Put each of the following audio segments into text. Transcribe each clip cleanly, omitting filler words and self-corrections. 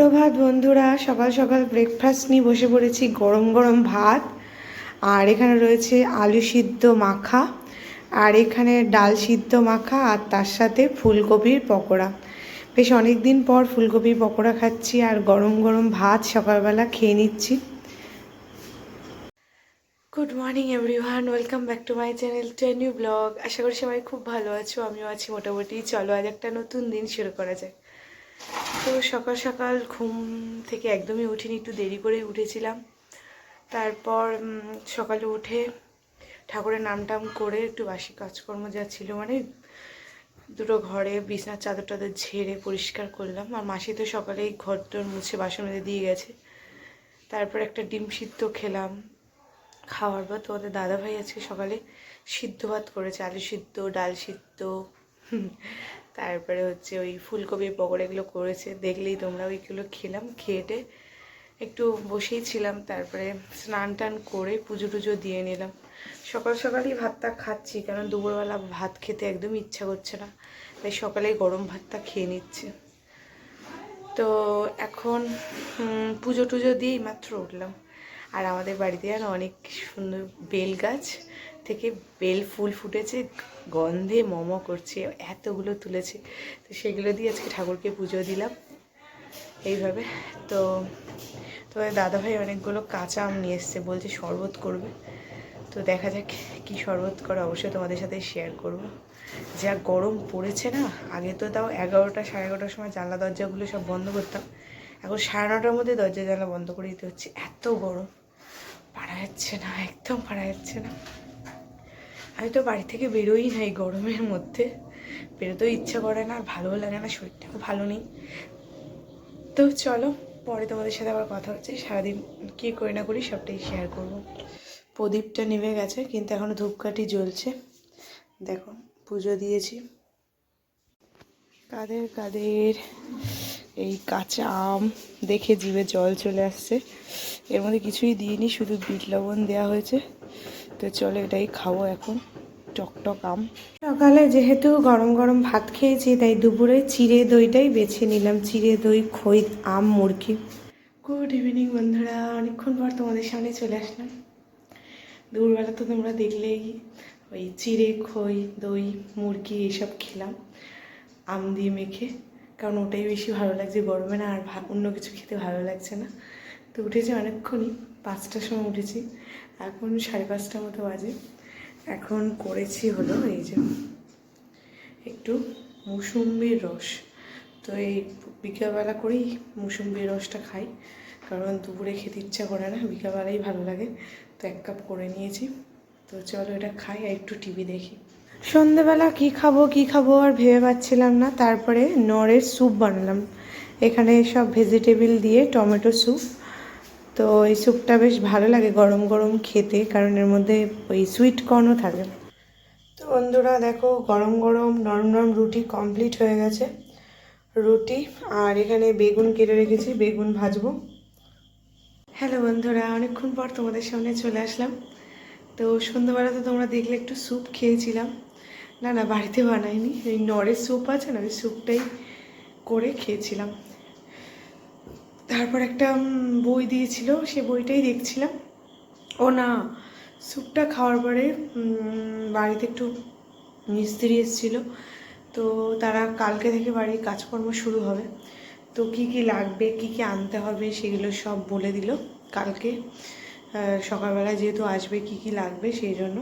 সুপ্রভাত বন্ধুরা, সকাল সকাল ব্রেকফাস্ট নিয়ে বসে পড়েছি। গরম গরম ভাত, আর এখানে রয়েছে আলু সিদ্ধ মাখা, আর এখানে ডাল সিদ্ধ মাখা, আর তার সাথে ফুলকপির পকোড়া। বেশ অনেক দিন পর ফুলকপির পকোড়া খাচ্ছি, আর গরম গরম ভাত সকালবেলা খেয়ে নিচ্ছি। Good morning everyone, welcome back to my channel to new blog. আশা করি সবাই খুব ভালো আছো, আমিও আছি মোটামুটি। চলো আজ একটা নতুন দিন শুরু করা যায়। তো সকাল সকাল ঘুম থেকে একদমই উঠিনি, একটু দেরি করে উঠেছিলাম। তারপর সকালে উঠে ঠাকুরের নাম টাম করে একটু বাসি কাজকর্ম যা ছিল, মানে দুটো ঘরে বিছনার চাদর টাদর ঝেড়ে পরিষ্কার করলাম। আর মাসি তো সকালেই ঘর টর মুছে বাসন মেজে দিয়ে গেছে। তারপর একটা ডিম সিদ্ধ খেলাম। খাওয়ার পর তোমাদের দাদাভাই আজকে সকালে সিদ্ধ ভাত করেছে, আলু সিদ্ধ, ডাল সিদ্ধ, তারপরে হচ্ছে ওই ফুলকপির পকোড়া, এগুলো করেছে। দেখলেই তোমরা, ওইগুলো খেলাম। খেয়েটে একটু বসেই ছিলাম। তারপরে স্নান টান করে পুজো টুজো দিয়ে নিলাম। সকাল সকালই ভাতটা খাচ্ছি, কারণ দুপুরবেলা ভাত খেতে একদমই ইচ্ছা করছে না, তাই সকালেই গরম ভাতটা খেয়ে নিচ্ছে। তো এখন পুজো টুজো দিয়েই মাত্র উঠলাম। আর আমাদের বাড়িতে আর অনেক সুন্দর বেল গাছ থেকে বেল ফুল ফুটেছে, গন্ধে মম করছে, এতগুলো তুলেছে। তো সেগুলো দিয়ে আজকে ঠাকুরকে পুজো দিলাম এইভাবে। তো তোমাদের দাদাভাই অনেকগুলো কাঁচা আম নিয়ে এসছে, বলছে শরবত করবে। তো দেখা যাক কি শরবত করে, অবশ্যই তোমাদের সাথে শেয়ার করব। যা গরম পড়েছে না, আগে তো তাও 11টা সাড়ে 11টার সময় জানলা দরজাগুলো সব বন্ধ করতাম, এখন 9:30টার মধ্যে দরজা জানলা বন্ধ করে দিতে হচ্ছে। এত গরম, পারা যাচ্ছে না, একদম পারা যাচ্ছে না। আমি তো বাড়ি থেকে বেরোই না এই গরমের মধ্যে, বেরোতেও ইচ্ছা করে না, আর ভালোও লাগে না, শরীরটাও ভালো নেই। তো চলো, পরে তোমাদের সাথে আবার কথা হচ্ছে। সারাদিন কী করি না করি সবটাই শেয়ার করব। প্রদীপটা নিভে গেছে, কিন্তু এখনও ধূপকাঠি জ্বলছে। দেখো, পুজো দিয়েছি। কাদের কাদের এই কাঁচা আম দেখে জিভে জল চলে আসছে। এর মধ্যে কিছুই দিইনি, শুধু বিট লবণ দেওয়া হয়েছে। তো চলো এটাই খাবো এখন, টকটক আম। সকালে যেহেতু গরম গরম ভাত খেয়েছি, তাই দুপুরে চিড়ে দইটাই বেছে নিলাম। চিড়ে দই, খই, আম, মুরগি। গুড ইভিনিং বন্ধুরা, অনেকক্ষণ পর তোমাদের সামনে চলে আসলাম। দুপুরবেলা তো তোমরা দেখলেই ওই চিড়ে, খই, দই, মুরগি এইসব খেলাম আম দিয়ে মেখে, কারণ ওটাই বেশি ভালো লাগছে গরমে, না আর অন্য কিছু খেতে ভালো লাগছে না। তো উঠেছি অনেকক্ষণই, 5টার সময় উঠেছি, এখন 5:30টার মতো বাজে। এখন করেছি হলো এই যে একটু মুসুম্বির রস। তো এই বিকেলবেলা করেই মুসুম্বির রসটা খাই, কারণ দুপুরে খেতে ইচ্ছা করে না, বিকেলবেলাই ভালো লাগে। তো 1 কাপ করে নিয়েছি। তো চলো এটা খাই আর একটু টিভি দেখি। সন্ধেবেলা কি খাবো আর ভেবে পাচ্ছিলাম না। তারপরে নড়ের স্যুপ বানালাম। এখানে সব ভেজিটেবল দিয়ে টমেটো স্যুপ। তো এই স্যুপটা বেশ ভালো লাগে গরম গরম খেতে, কারণ এর মধ্যে ওই সুইট কর্নও থাকে। তো বন্ধুরা দেখো, গরম গরম নরম নরম রুটি কমপ্লিট হয়ে গেছে। রুটি, আর এখানে বেগুন কেটে রেখেছি, বেগুন ভাজবো। হ্যালো বন্ধুরা, অনেকক্ষণ পর তোমাদের সামনে চলে আসলাম। তো সন্ধ্যাবেলা তো তোমরা দেখলে একটু স্যুপ খেয়েছিলাম। না বাড়িতে বানাইনি, ওই নড়ের স্যুপ আছে না, ওই স্যুপটাই করে খেয়েছিলাম। তারপর একটা বই দিয়েছিল, সে বইটাই দেখছিলাম। ও না, স্যুপটা খাওয়ার পরে বাড়িতে একটু মিস্ত্রি এসেছিলো। তো তারা কালকে থেকে বাড়ির কাজকর্ম শুরু হবে। তো কি কি লাগবে, কি কি আনতে হবে, সেগুলো সব বলে দিল কালকে সকালবেলা, যেহেতু আসবে কি কি লাগবে সেই জন্য।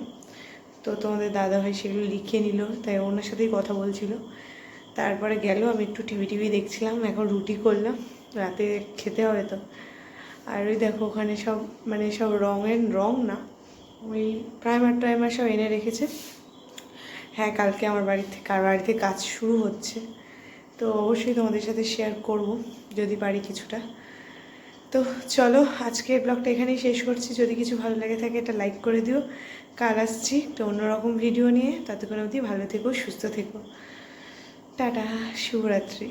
তো তোমাদের দাদাভাই সেগুলো লিখে নিল, তাই ওনার সাথেই কথা বলছিল। তারপরে গেল, আমি একটু টিভি দেখছিলাম। এখন রুটি করলাম, রাতে খেতে হবে তো। আর ওই দেখো ওখানে সব, মানে সব রং না, ওই প্রাইমার সব এনে রেখেছে। হ্যাঁ, কালকে আমার বাড়িতে কাজ শুরু হচ্ছে। তো অবশ্যই তোমাদের সাথে শেয়ার করব যদি পারি কিছুটা। তো চলো, আজকের ব্লগটা এখানেই শেষ করছি। যদি কিছু ভালো লেগে থাকে এটা লাইক করে দিও। কাল আসছি একটা অন্যরকম ভিডিও নিয়ে, ততক্ষণ অবধি ভালো থেকো, সুস্থ থেকো। টাটা, শুভরাত্রি।